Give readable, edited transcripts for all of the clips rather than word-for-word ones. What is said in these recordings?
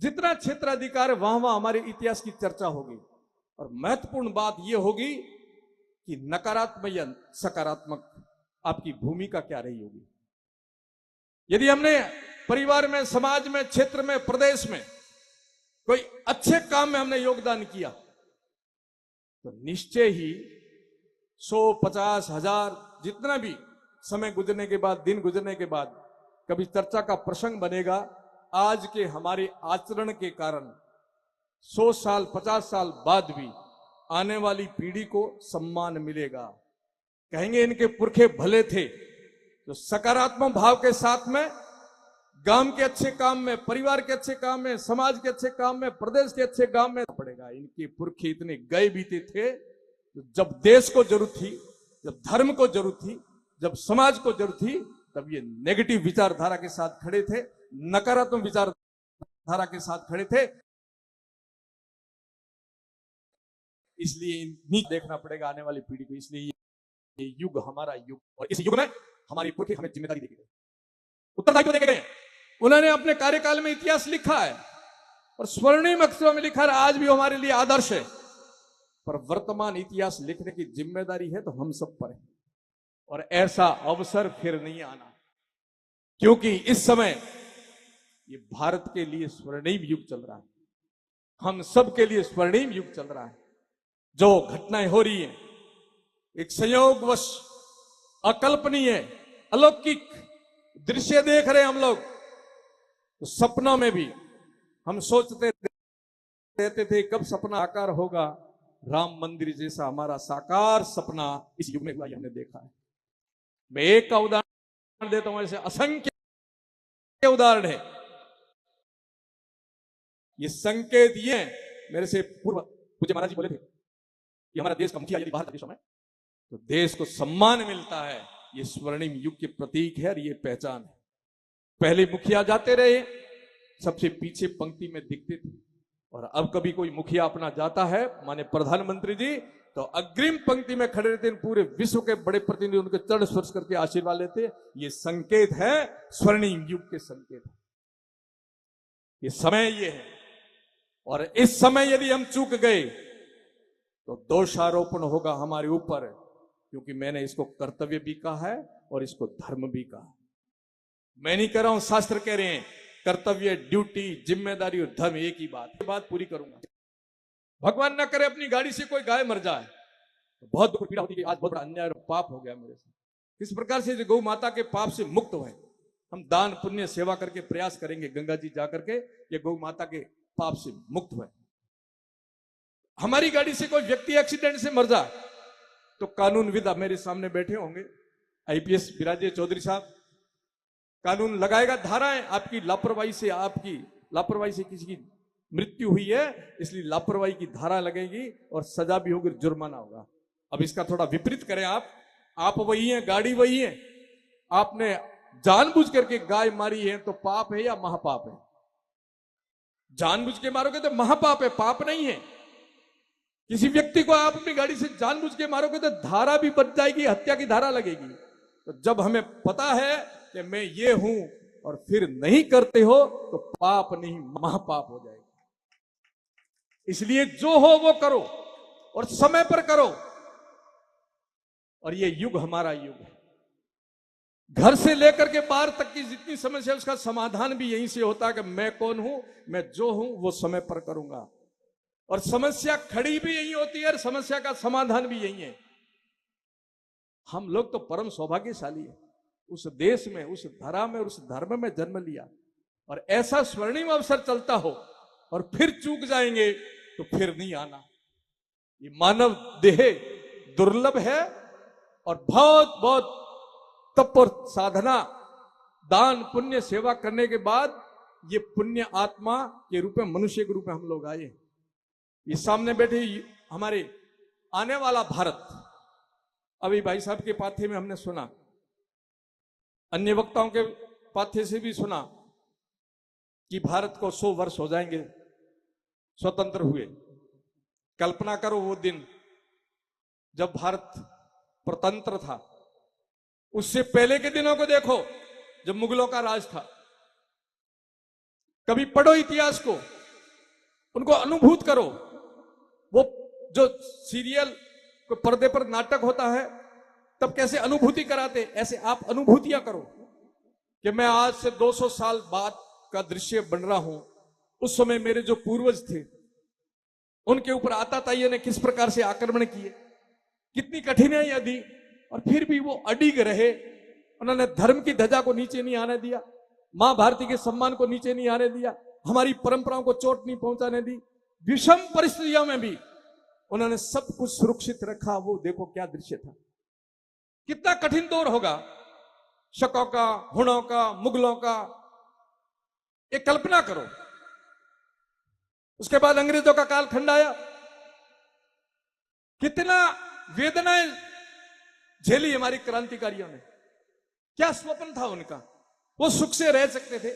जितना क्षेत्राधिकार वहां वहां हमारे इतिहास की चर्चा होगी। और महत्वपूर्ण बात यह होगी कि नकारात्मक या सकारात्मक आपकी भूमिका क्या रही होगी। यदि हमने परिवार में, समाज में, क्षेत्र में, प्रदेश में कोई अच्छे काम में हमने योगदान किया तो निश्चय ही 100, 50, 1000 जितना भी समय गुजरने के बाद, दिन गुजरने के बाद कभी चर्चा का प्रसंग बनेगा। आज के हमारे आचरण के कारण 100 साल, 50 साल बाद भी आने वाली पीढ़ी को सम्मान मिलेगा। कहेंगे इनके पुरखे भले थे। तो सकारात्मक भाव के साथ में गांव के अच्छे काम में, परिवार के अच्छे काम में, समाज के अच्छे काम में, प्रदेश के अच्छे काम में पड़ेगा। इनके पुरखे इतने गए बीते थे, तो जब देश को जरूरत थी, जब धर्म को जरूरत थी, जब समाज को जरूरत थी, तब ये नेगेटिव विचारधारा के साथ खड़े थे, नकारात्मक विचारधारा के साथ खड़े थे। इसलिए नहीं देखना पड़ेगा आने वाली पीढ़ी को। इसलिए ये युग हमारा युग, और इस युग में हमारे पुरखे हमें जिम्मेदारी देके गए, उत्तरदायित्व देके गए। उन्होंने अपने कार्यकाल में इतिहास लिखा है और स्वर्णिम अक्षरों में लिखा है, आज भी हमारे लिए आदर्श है। पर वर्तमान इतिहास लिखने की जिम्मेदारी है तो हम सब पर है, और ऐसा अवसर फिर नहीं आना, क्योंकि इस समय ये भारत के लिए स्वर्णिम युग चल रहा है, हम सब के लिए स्वर्णिम युग चल रहा है। जो घटनाएं हो रही हैं, एक संयोगवश अकल्पनीय, अलौकिक दृश्य देख रहे हैं हम लोग। तो सपनों में भी हम सोचते रहते थे कब सपना आकार होगा। राम मंदिर जैसा हमारा साकार सपना इस युग में हुआ, हमने देखा है। मैं एक का उदाहरण देता हूं, ऐसे असंख्य उदाहरण है। ये संकेत ये मेरे से पूर्व पूज्य महाराज जी बोले थे कि हमारा देश का मुखिया यदि बाहर का देशों में तो देश को सम्मान मिलता है। ये स्वर्णिम युग के प्रतीक है और ये पहचान है। पहले मुखिया जाते रहे, सबसे पीछे पंक्ति में दिखते थे, और अब कभी कोई मुखिया अपना जाता है, माने प्रधानमंत्री जी, तो अग्रिम पंक्ति में खड़े रहते, पूरे विश्व के बड़े प्रतिनिधि उनके चरण स्पर्श करके आशीर्वाद लेते। ये संकेत है, स्वर्णिम युग के संकेत है। ये समय ये है, और इस समय यदि हम चूक गए तो दोषारोपण होगा हमारे ऊपर, क्योंकि मैंने इसको कर्तव्य भी कहा है और इसको धर्म भी कहा। मैं नहीं कह रहा हूं, शास्त्र कह रहे हैं कर्तव्य, ड्यूटी, जिम्मेदारी और धर्म एक ही बात। ये बात पूरी करूंगा। भगवान ना करे अपनी गाड़ी से कोई गाय मर जाए तो बहुत दुख पीड़ा होती है कि आज बहुत बड़ा अन्याय और पाप हो गया मेरे से। किस प्रकार से गौ माता के पाप से मुक्त हुए, हम दान पुण्य सेवा करके प्रयास करेंगे, गंगा जी जाकर के ये गौ माता के पाप से मुक्त हुए। हमारी गाड़ी से कोई व्यक्ति एक्सीडेंट से मर जाए तो कानूनविद मेरे सामने बैठे होंगे, आईपीएस विराजे चौधरी साहब, कानून लगाएगा धाराएं। आपकी लापरवाही से किसी की मृत्यु हुई है, इसलिए लापरवाही की धारा लगेगी और सजा भी होगी, जुर्माना होगा। अब इसका थोड़ा विपरीत करें, आप वही हैं, गाड़ी वही है, आपने जानबूझ करके गाय मारी है तो पाप है या महापाप है? जानबूझ के मारोगे तो महापाप है, पाप नहीं है। किसी व्यक्ति को आप अपनी गाड़ी से जानबूझ के मारोगे तो धारा भी बच जाएगी, हत्या की धारा लगेगी। तो जब हमें पता है कि मैं ये हूं और फिर नहीं करते हो तो पाप नहीं महापाप हो जाएगा। इसलिए जो हो वो करो और समय पर करो। और ये युग हमारा युग है। घर से लेकर के बाहर तक की जितनी समस्या, उसका समाधान भी यहीं से होता है कि मैं कौन हूं, मैं जो हूं वो समय पर करूंगा। और समस्या खड़ी भी यही होती है और समस्या का समाधान भी यही है। हम लोग तो परम सौभाग्यशाली है, उस देश में, उस धरा में और उस धर्म में जन्म लिया, और ऐसा स्वर्णिम अवसर चलता हो और फिर चूक जाएंगे तो फिर नहीं आना। ये मानव देह दुर्लभ है और बहुत बहुत तप और साधना, दान पुण्य सेवा करने के बाद ये पुण्य आत्मा के रूप में, मनुष्य के रूप में हम लोग आए। ये सामने बैठे हमारे आने वाला भारत, अभी भाई साहब के पाथे में हमने सुना, अन्य वक्ताओं के पाथे से भी सुना कि भारत को 100 वर्ष हो जाएंगे स्वतंत्र हुए। कल्पना करो वो दिन जब भारत स्वतंत्र था, उससे पहले के दिनों को देखो जब मुगलों का राज था। कभी पढ़ो इतिहास को, उनको अनुभूत करो। वो जो सीरियल को पर्दे पर नाटक होता है तब कैसे अनुभूति कराते, ऐसे आप अनुभूतियां करो कि मैं आज से 200 साल बाद का दृश्य बन रहा हूं। उस समय मेरे जो पूर्वज थे उनके ऊपर आताताइयों ने किस प्रकार से आक्रमण किए, कितनी कठिनाइयां दी, और फिर भी वो अडिग रहे। उन्होंने धर्म की ध्वजा को नीचे नहीं आने दिया, मां भारती के सम्मान को नीचे नहीं आने दिया, हमारी परंपराओं को चोट नहीं पहुंचाने दी। विषम परिस्थितियों में भी उन्होंने सब कुछ सुरक्षित रखा। वो देखो क्या दृश्य था, कितना कठिन दौर होगा शकों का, हुणों का, मुगलों का, एक कल्पना करो। उसके बाद अंग्रेजों का कालखंड आया, कितना वेदनाएं झेली हमारी क्रांतिकारियों ने। क्या स्वप्न था उनका, वो सुख से रह सकते थे,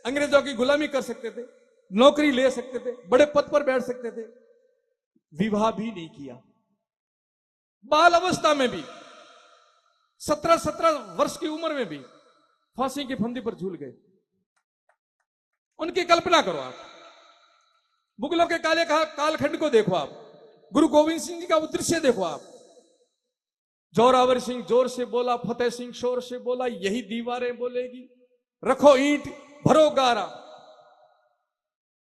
अंग्रेजों की गुलामी कर सकते थे, नौकरी ले सकते थे, बड़े पद पर बैठ सकते थे। विवाह भी नहीं किया, बाल अवस्था में भी 17-17 वर्ष की उम्र में भी फांसी की फंदी पर झूल गए। उनकी कल्पना करो आप, मुगलों के काले कालखंड को देखो आप, गुरु गोविंद सिंह जी का वो दृश्य देखो आप। जोरावर सिंह जोर से बोला, फतेह सिंह शोर से बोला, यही दीवारें बोलेगी, रखो ईंट भरो गारा।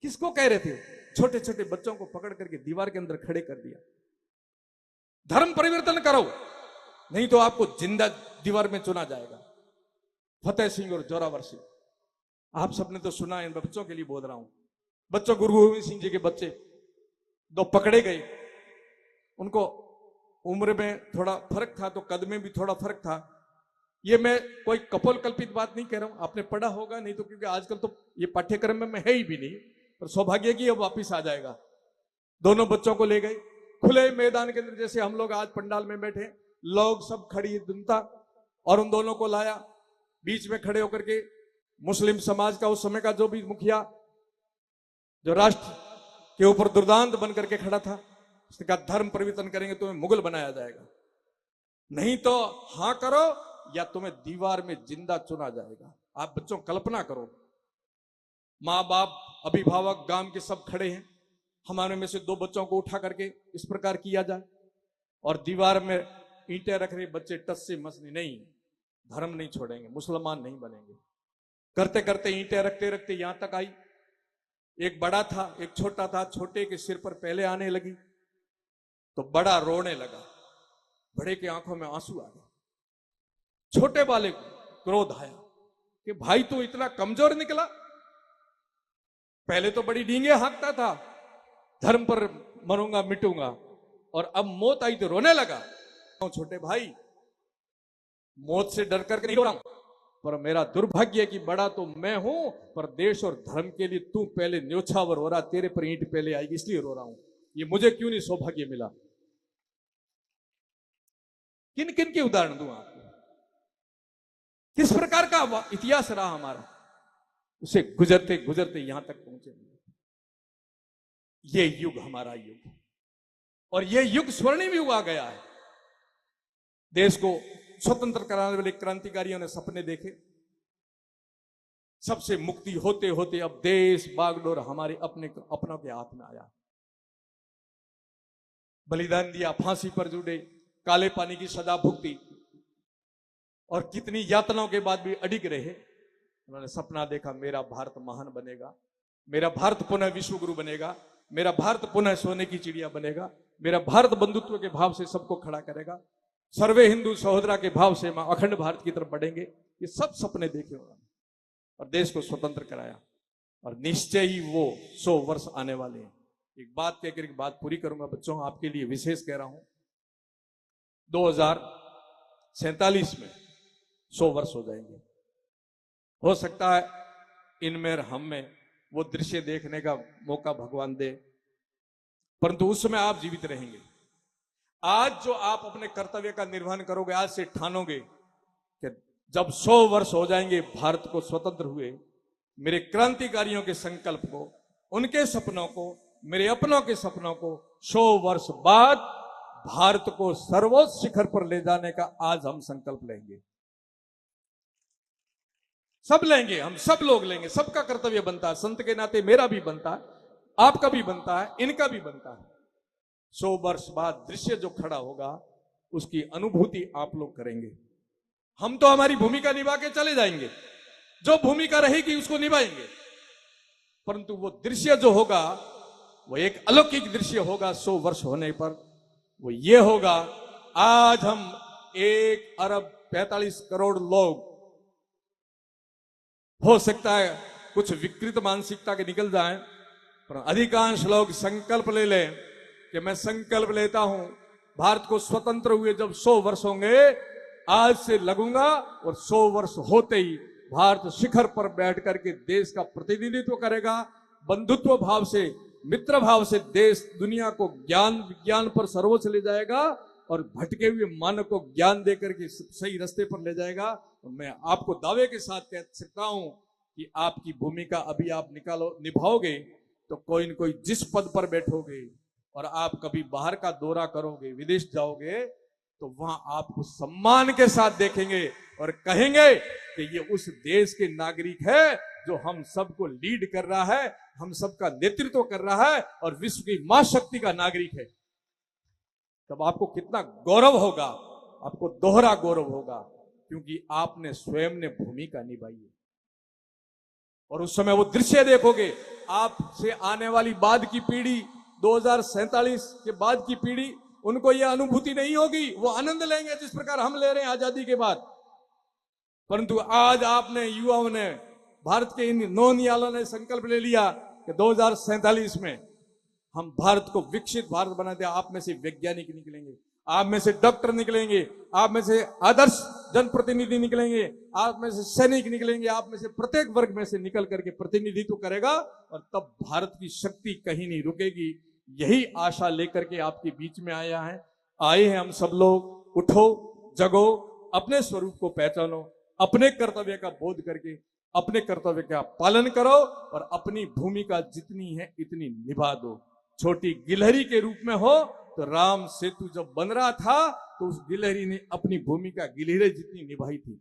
किसको कह रहे थे? छोटे छोटे बच्चों को पकड़ करके दीवार के अंदर खड़े कर दिया। धर्म परिवर्तन करो, नहीं तो आपको जिंदा दीवार में चुना जाएगा। फतेह सिंह और जोरावर सिंह, आप सबने तो सुना है, इन बच्चों के लिए बोल रहा हूं। बच्चों, गुरु गोविंद सिंह जी के बच्चे दो पकड़े गए। उनको उम्र में थोड़ा फर्क था, तो कद में भी थोड़ा फर्क था। ये मैं कोई कपोल कल्पित बात नहीं कह रहा हूं, आपने पढ़ा होगा, नहीं तो क्योंकि आजकल तो ये पाठ्यक्रम में है ही भी नहीं, पर सौभाग्य की अब वापिस आ जाएगा। दोनों बच्चों को ले गए खुले मैदान के अंदर, जैसे हम लोग आज पंडाल में बैठे, लोग सब खड़ी जनता, और उन दोनों को लाया। बीच में खड़े होकर के मुस्लिम समाज का उस समय का जो भी मुखिया, जो राष्ट्र के ऊपर दुर्दांत बन करके खड़ा था, उसने कहा धर्म परिवर्तन करेंगे तुम्हें मुगल बनाया जाएगा, नहीं तो हां करो या तुम्हें दीवार में जिंदा चुना जाएगा। आप बच्चों कल्पना करो, मां बाप, अभिभावक, गांव के सब खड़े हैं, हमारे में से दो बच्चों को उठा करके इस प्रकार किया जाए, और दीवार में ईंटें रख रहे बच्चे टस से मस नहीं, धर्म नहीं छोड़ेंगे, मुसलमान नहीं बनेंगे। करते करते ईंटें रखते रखते यहां तक आई, एक बड़ा था एक छोटा था, छोटे के सिर पर पहले आने लगी तो बड़ा रोने लगा, बड़े की आंखों में आंसू आ गए। छोटे वाले को क्रोध आया कि भाई तू इतना कमजोर निकला, पहले तो बड़ी डींगे हाँकता था, धर्म पर मरूंगा मिटूंगा, और अब मौत आई तो रोने लगा। छोटे भाई, मौत से डर करके नहीं रो रहा हूं, पर मेरा दुर्भाग्य है कि बड़ा तो मैं हूं, पर देश और धर्म के लिए तू पहले न्योछावर हो रहा, तेरे पर ईंट पहले आएगी, इसलिए रो रहा हूं। ये मुझे क्यों नहीं सौभाग्य मिला? किन किन के उदाहरण दूं आपको, किस प्रकार का इतिहास रहा हमारा, उसे गुजरते गुजरते यहां तक पहुंचे। ये युग हमारा युग, और ये युग स्वर्णिम युग आ गया है। देश को स्वतंत्र कराने वाले क्रांतिकारियों ने सपने देखे, सबसे मुक्ति होते होते अब देश बागडोर हमारे अपनों के हाथ में आया। बलिदान दिया, फांसी पर जुड़े, काले पानी की सजा भुगती, और कितनी यातनाओं के बाद भी अडिग रहे। उन्होंने सपना देखा, मेरा भारत महान बनेगा, मेरा भारत पुनः विश्व गुरु बनेगा, मेरा भारत पुनः सोने की चिड़िया बनेगा, मेरा भारत बंधुत्व के भाव से सबको खड़ा करेगा, सर्वे हिंदू सहोदरा के भाव से हम अखंड भारत की तरफ बढ़ेंगे। ये सब सपने देखे उन्होंने, और देश को स्वतंत्र कराया, और निश्चय ही वो 100 वर्ष आने वाले हैं। एक बात कहकर एक बात पूरी करूंगा बच्चों, आपके लिए विशेष कह रहा हूं, 2047 में 100 वर्ष हो जाएंगे। हो सकता है इनमें हम में वो दृश्य देखने का मौका भगवान दे, परंतु उस समय आप जीवित रहेंगे। आज जो आप अपने कर्तव्य का निर्वहन करोगे, आज से ठानोगे कि जब 100 वर्ष हो जाएंगे भारत को स्वतंत्र हुए, मेरे क्रांतिकारियों के संकल्प को, उनके सपनों को, मेरे अपनों के सपनों को 100 वर्ष बाद भारत को सर्वोच्च शिखर पर ले जाने का आज हम संकल्प लेंगे। सब लेंगे, हम सब लोग लेंगे, सबका कर्तव्य बनता है, संत के नाते मेरा भी बनता है, आपका भी बनता है, इनका भी बनता है। 100 वर्ष बाद दृश्य जो खड़ा होगा उसकी अनुभूति आप लोग करेंगे। हम तो हमारी भूमिका निभा के चले जाएंगे, जो भूमिका रहेगी उसको निभाएंगे, परंतु वो दृश्य जो होगा वो एक अलौकिक दृश्य होगा 100 वर्ष होने पर। वो ये होगा, आज हम 1 अरब 45 करोड़ लोग, हो सकता है कुछ विकृत मानसिकता के निकल जाएं, पर अधिकांश लोग संकल्प ले लें कि मैं संकल्प लेता हूं भारत को स्वतंत्र हुए जब 100 वर्ष होंगे, आज से लगूंगा और 100 वर्ष होते ही भारत शिखर पर बैठ करके देश का प्रतिनिधित्व करेगा, बंधुत्व भाव से, मित्र भाव से देश दुनिया को ज्ञान विज्ञान पर सर्वोच्च ले जाएगा और भटके हुए मानव को ज्ञान देकर के सही रास्ते पर ले जाएगा। और मैं आपको दावे के साथ कह सकता हूं कि आपकी भूमिका अभी आप निभाओगे तो कोई न कोई जिस पद पर बैठोगे और आप कभी बाहर का दौरा करोगे, विदेश जाओगे, तो वहां आपको सम्मान के साथ देखेंगे और कहेंगे कि ये उस देश के नागरिक है जो हम सबको लीड कर रहा है, हम सबका नेतृत्व कर रहा है और विश्व की महाशक्ति का नागरिक है। तब आपको कितना गौरव होगा, आपको दोहरा गौरव होगा, क्योंकि आपने स्वयं ने भूमिका निभाई है। और उस समय वो दृश्य देखोगे, आपसे आने वाली बाद की पीढ़ी, 2047 के बाद की पीढ़ी, उनको यह अनुभूति नहीं होगी, वो आनंद लेंगे जिस प्रकार हम ले रहे हैं आजादी के बाद। परंतु आज आपने, युवाओं ने, भारत के इन नौनियालों ने संकल्प ले लिया कि 2047 में हम भारत को विकसित भारत बनाते हैं। आप में से वैज्ञानिक निकलेंगे, आप में से डॉक्टर निकलेंगे, आप में से आदर्श जनप्रतिनिधि निकलेंगे, आप में से सैनिक निकलेंगे, आप में से प्रत्येक वर्ग में से निकल करके प्रतिनिधित्व करेगा और तब भारत की शक्ति कहीं नहीं रुकेगी। यही आशा लेकर के आपके बीच में आए हैं हम सब लोग। उठो, जगो, अपने स्वरूप को पहचानो, अपने कर्तव्य का बोध करके अपने कर्तव्य का पालन करो और अपनी भूमिका जितनी है इतनी निभा दो। छोटी गिलहरी के रूप में हो तो राम सेतु जब बन रहा था तो उस गिलहरी ने अपनी भूमिका गिलहरी जितनी निभाई थी।